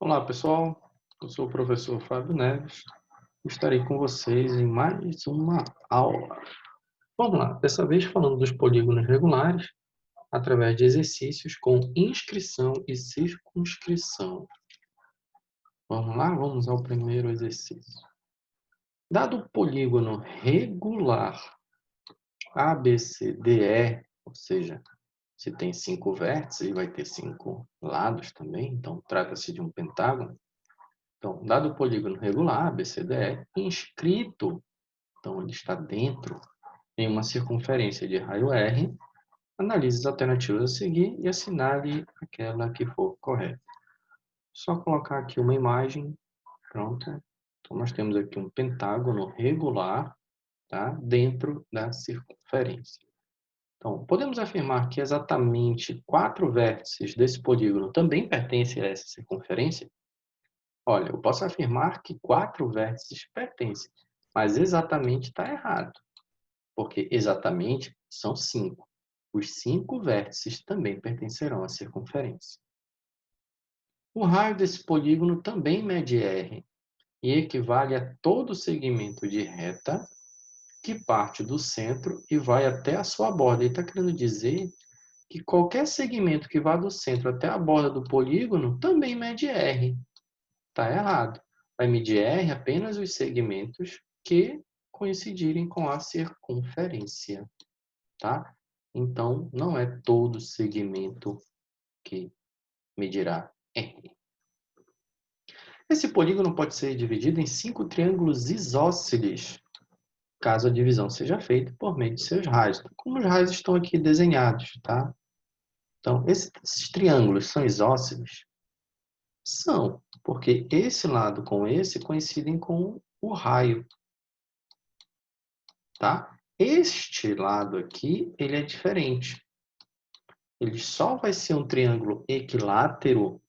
Olá, pessoal. Eu sou o professor Fábio Neves. Estarei com vocês em mais uma aula. Vamos lá, dessa vez falando dos polígonos regulares, através de exercícios com inscrição e circunscrição. Vamos lá, vamos ao primeiro exercício. Dado o polígono regular ABCDE, ou seja, se tem 5 vértices, vai ter 5 lados também, então trata-se de um pentágono. Então, dado o polígono regular, ABCDE, inscrito, então ele está dentro, em uma circunferência de raio R, analise as alternativas a seguir e assinale aquela que for correta. Só colocar aqui uma imagem, pronto. Então, nós temos aqui um pentágono regular, tá? Dentro da circunferência. Então, podemos afirmar que exatamente 4 vértices desse polígono também pertencem a essa circunferência? Olha, eu posso afirmar que 4 vértices pertencem, mas exatamente está errado, porque exatamente são 5. Os 5 vértices também pertencerão à circunferência. O raio desse polígono também mede R e equivale a todo segmento de reta que parte do centro e vai até a sua borda. Ele está querendo dizer que qualquer segmento que vá do centro até a borda do polígono também mede R. Está errado. Vai medir R apenas os segmentos que coincidirem com a circunferência, tá? Então, não é todo segmento que medirá R. Esse polígono pode ser dividido em 5 triângulos isósceles, caso a divisão seja feita por meio de seus raios. Como os raios estão aqui desenhados, tá? Então, esses triângulos são isósceles? São, porque esse lado com esse coincidem com o raio, tá? Este lado aqui, ele é diferente. Ele só vai ser um triângulo equilátero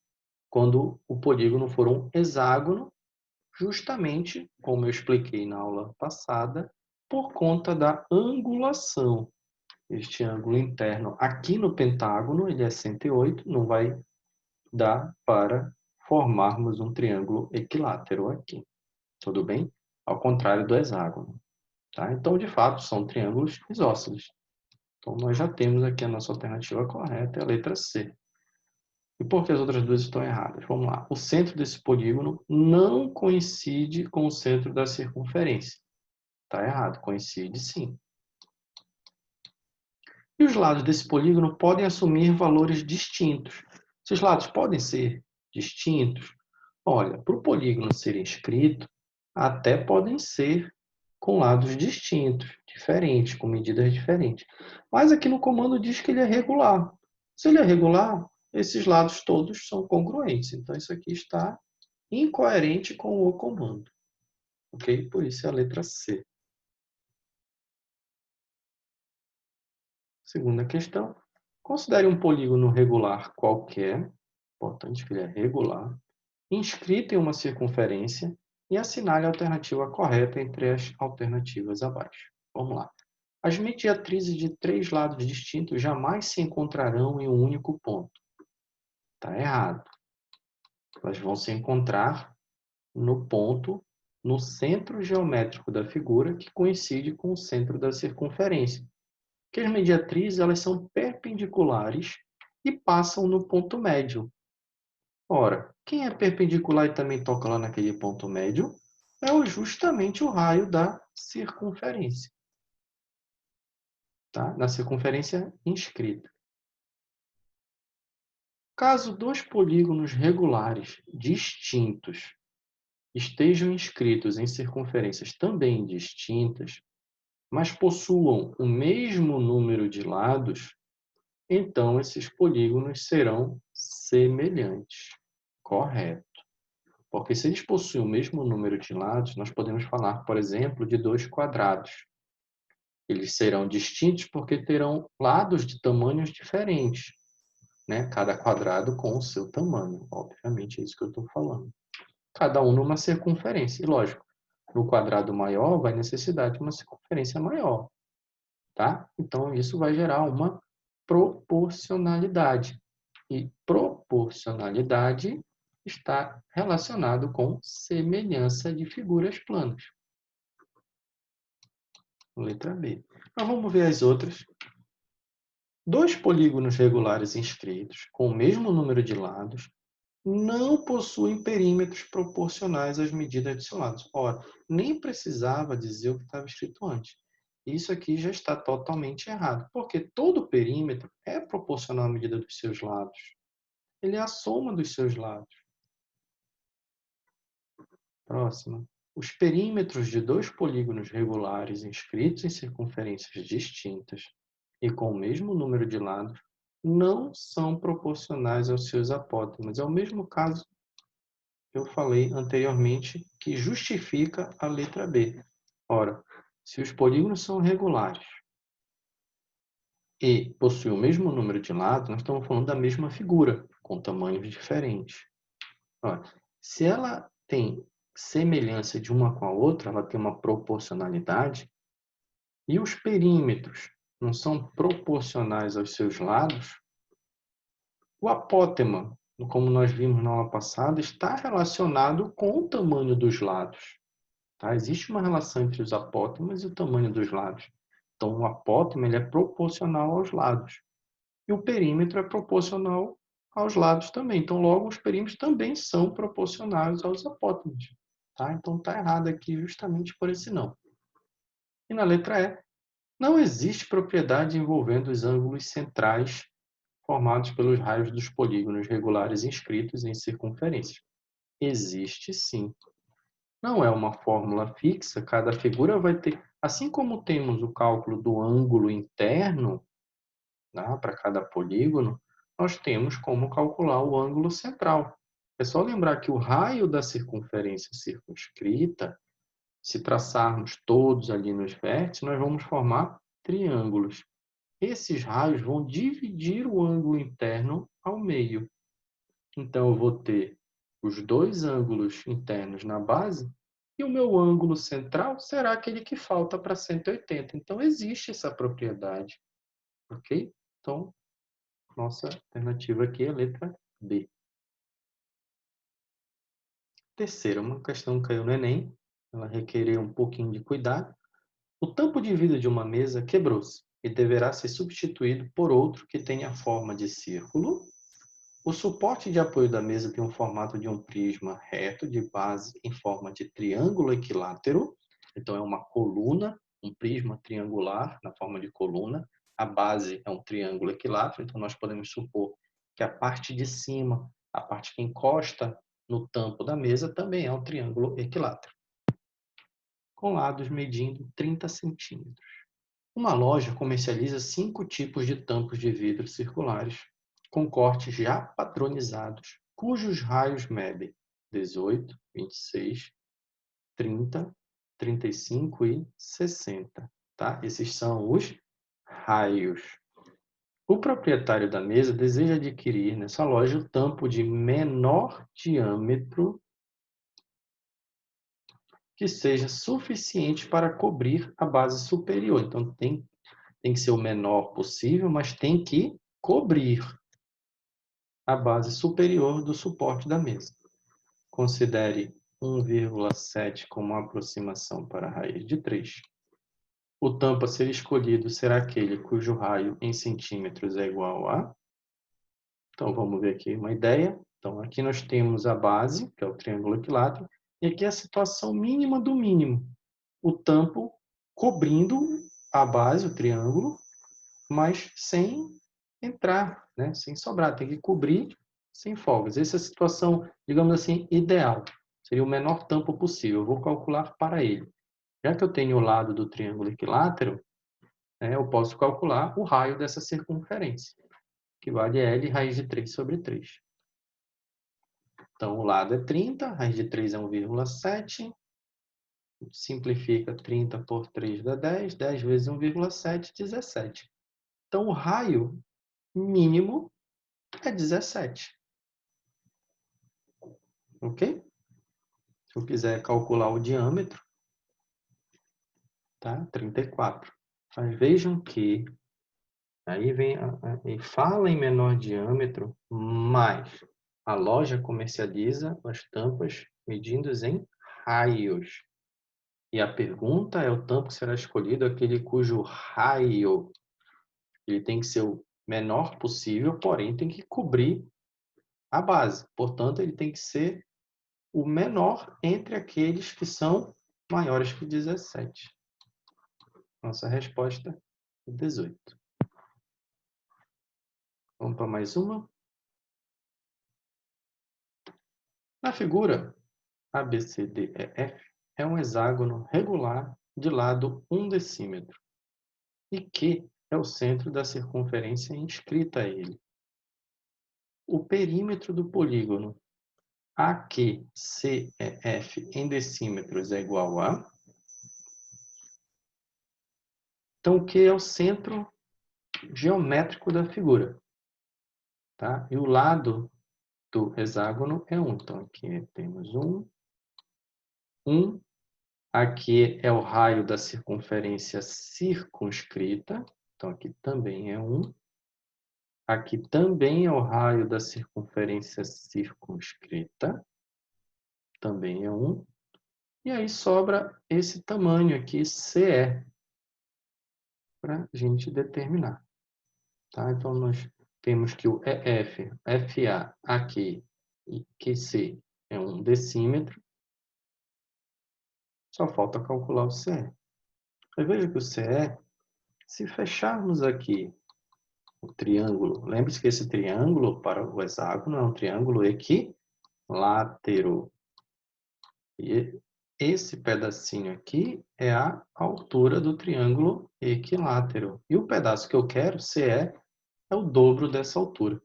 quando o polígono for um hexágono, justamente, como eu expliquei na aula passada, por conta da angulação. Este ângulo interno aqui no pentágono, ele é 108, não vai dar para formarmos um triângulo equilátero aqui. Tudo bem? Ao contrário do hexágono. Tá? Então, de fato, são triângulos isósceles. Então, nós já temos aqui a nossa alternativa correta, é a letra C. E por que as outras duas estão erradas? Vamos lá. O centro desse polígono não coincide com o centro da circunferência. Está errado, coincide sim. E os lados desse polígono podem assumir valores distintos. Esses lados podem ser distintos? Olha, para o polígono ser inscrito, até podem ser com lados distintos, diferentes, com medidas diferentes. Mas aqui no comando diz que ele é regular. Se ele é regular, esses lados todos são congruentes. Então, isso aqui está incoerente com o comando. Ok? Por isso é a letra C. Segunda questão. Considere um polígono regular qualquer, importante que ele é regular, inscrito em uma circunferência e assinale a alternativa correta entre as alternativas abaixo. Vamos lá. As mediatrizes de 3 lados distintos jamais se encontrarão em um único ponto. Está errado. Elas vão se encontrar no ponto, no centro geométrico da figura, que coincide com o centro da circunferência. Porque as mediatrizes elas são perpendiculares e passam no ponto médio. Ora, quem é perpendicular e também toca lá naquele ponto médio é justamente o raio da circunferência, tá? Na circunferência inscrita. Caso dois polígonos regulares distintos estejam inscritos em circunferências também distintas, mas possuam o mesmo número de lados, então esses polígonos serão semelhantes. Correto. Porque se eles possuem o mesmo número de lados, nós podemos falar, por exemplo, de 2 quadrados. Eles serão distintos porque terão lados de tamanhos diferentes, né? Cada quadrado com o seu tamanho. Obviamente, é isso que eu estou falando. Cada um numa circunferência. E, lógico, no quadrado maior vai necessitar de uma circunferência maior. Tá? Então, isso vai gerar uma proporcionalidade. E proporcionalidade está relacionado com semelhança de figuras planas. Letra B. Mas vamos ver as outras. Dois polígonos regulares inscritos, com o mesmo número de lados, não possuem perímetros proporcionais às medidas de seus lados. Ora, nem precisava dizer o que estava escrito antes. Isso aqui já está totalmente errado, porque todo perímetro é proporcional à medida dos seus lados. Ele é a soma dos seus lados. Próxima. Os perímetros de dois polígonos regulares inscritos em circunferências distintas e com o mesmo número de lados não são proporcionais aos seus apótemas. É o mesmo caso que eu falei anteriormente, que justifica a letra B. Ora, se os polígonos são regulares e possuem o mesmo número de lados, nós estamos falando da mesma figura, com tamanhos diferentes. Ora, se ela tem semelhança de uma com a outra, ela tem uma proporcionalidade, e os perímetros não são proporcionais aos seus lados, o apótema, como nós vimos na aula passada, está relacionado com o tamanho dos lados. Tá? Existe uma relação entre os apótemas e o tamanho dos lados. Então, o apótema ele é proporcional aos lados. E o perímetro é proporcional aos lados também. Então, logo, os perímetros também são proporcionais aos apótemas. Tá? Então, está errado aqui justamente por esse não. E na letra E, não existe propriedade envolvendo os ângulos centrais formados pelos raios dos polígonos regulares inscritos em circunferência. Existe sim. Não é uma fórmula fixa, cada figura vai ter, assim como temos o cálculo do ângulo interno, né, para cada polígono, nós temos como calcular o ângulo central. É só lembrar que o raio da circunferência circunscrita, se traçarmos todos ali nos vértices, nós vamos formar triângulos. Esses raios vão dividir o ângulo interno ao meio. Então, eu vou ter os dois ângulos internos na base e o meu ângulo central será aquele que falta para 180. Então, existe essa propriedade. Ok? Então, nossa alternativa aqui é a letra B. Terceira, uma questão que caiu no Enem. Ela requereu um pouquinho de cuidado. O tampo de vidro de uma mesa quebrou-se e deverá ser substituído por outro que tenha a forma de círculo. O suporte de apoio da mesa tem o formato de um prisma reto de base em forma de triângulo equilátero. Então, é uma coluna, um prisma triangular na forma de coluna. A base é um triângulo equilátero, então nós podemos supor que a parte de cima, a parte que encosta no tampo da mesa, também é um triângulo equilátero, com lados medindo 30 centímetros. Uma loja comercializa 5 tipos de tampos de vidro circulares, com cortes já padronizados, cujos raios medem 18, 26, 30, 35 e 60. Tá? Esses são os raios. O proprietário da mesa deseja adquirir nessa loja o tampo de menor diâmetro que seja suficiente para cobrir a base superior. Então, tem que ser o menor possível, mas tem que cobrir a base superior do suporte da mesa. Considere 1,7 como aproximação para a raiz de 3. O tampo a ser escolhido será aquele cujo raio em centímetros é igual a... Então, vamos ver aqui uma ideia. Então, aqui nós temos a base, que é o triângulo equilátero, e aqui a situação mínima do mínimo. O tampo cobrindo a base, o triângulo, mas sem entrar, né? Sem sobrar. Tem que cobrir sem folgas. Essa é a situação, digamos assim, ideal. Seria o menor tampo possível. Eu vou calcular para ele. Já que eu tenho o lado do triângulo equilátero, né, eu posso calcular o raio dessa circunferência, que vale L raiz de 3 sobre 3. Então, o lado é 30, raiz de 3 é 1,7. Simplifica 30 por 3 dá 10. 10 vezes 1,7, 17. Então, o raio mínimo é 17. Ok? Se eu quiser calcular o diâmetro, tá? 34. Mas vejam que aí vem e fala em menor diâmetro, mas A loja comercializa as tampas medidas em raios. E a pergunta é: o tampo que será escolhido aquele cujo raio ele tem que ser o menor possível, porém tem que cobrir a base. Portanto, ele tem que ser o menor entre aqueles que são maiores que 17. Nossa resposta é 18. Vamos para mais uma. Na figura ABCDEF é um hexágono regular de lado 1 decímetro e Q é o centro da circunferência inscrita a ele. O perímetro do polígono AQCEF em decímetros é igual a... Então, o Q é o centro geométrico da figura. Tá? E o lado do hexágono é 1. Então, aqui temos 1. 1. Aqui é o raio da circunferência circunscrita. Então, aqui também é 1. Aqui também é o raio da circunferência circunscrita. Também é 1. E aí sobra esse tamanho aqui, CE, para a gente determinar. Tá? Então, nós temos que o EF, FA aqui e QC é 1 decímetro. Só falta calcular o CE. Aí veja que o CE, se fecharmos aqui o triângulo, lembre-se que esse triângulo para o hexágono é um triângulo equilátero. E esse pedacinho aqui é a altura do triângulo equilátero. E o pedaço que eu quero, CE, é o dobro dessa altura.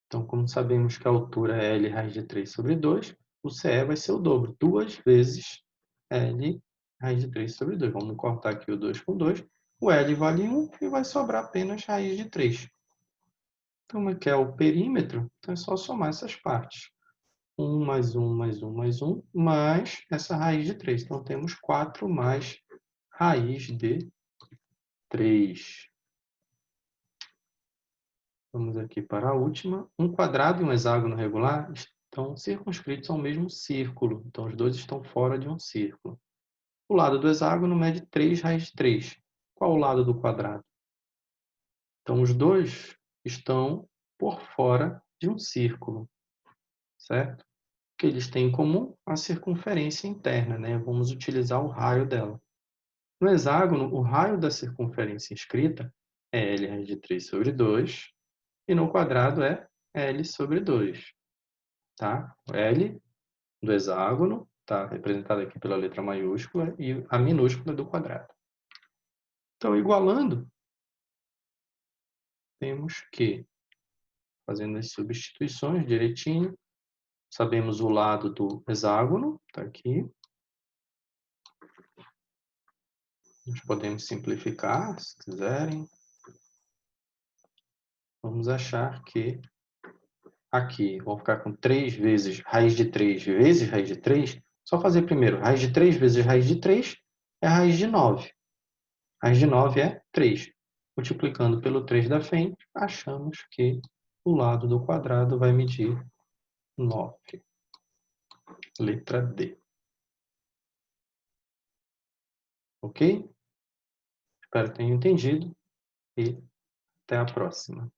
Então, como sabemos que a altura é L raiz de 3 sobre 2, o CE vai ser o dobro, 2 vezes L raiz de 3 sobre 2. Vamos cortar aqui o 2 com 2. O L vale 1 e vai sobrar apenas raiz de 3. Então, aqui é o perímetro, então é só somar essas partes. 1 mais 1 mais 1 mais 1, mais essa raiz de 3. Então, temos 4 mais raiz de 3. Vamos aqui para a última. Um quadrado e um hexágono regular estão circunscritos ao mesmo círculo. Então, os dois estão fora de um círculo. O lado do hexágono mede 3 raiz de 3. Qual o lado do quadrado? Então, os dois estão por fora de um círculo, certo? O que eles têm em comum? A circunferência interna, né? Vamos utilizar o raio dela. No hexágono, o raio da circunferência inscrita é L raiz de 3 sobre 2, e no quadrado é L sobre 2. Tá? O L do hexágono está representado aqui pela letra maiúscula e a minúscula do quadrado. Então, igualando, temos que, fazendo as substituições direitinho, sabemos o lado do hexágono, está aqui. Nós podemos simplificar, se quiserem. Vamos achar que aqui, vou ficar com 3 vezes raiz de 3 vezes raiz de 3. Só fazer primeiro, raiz de 3 vezes raiz de 3 é raiz de 9. Raiz de 9 é 3. Multiplicando pelo 3 da frente, achamos que o lado do quadrado vai medir 9. Letra D. Ok? Espero que tenham entendido e até a próxima.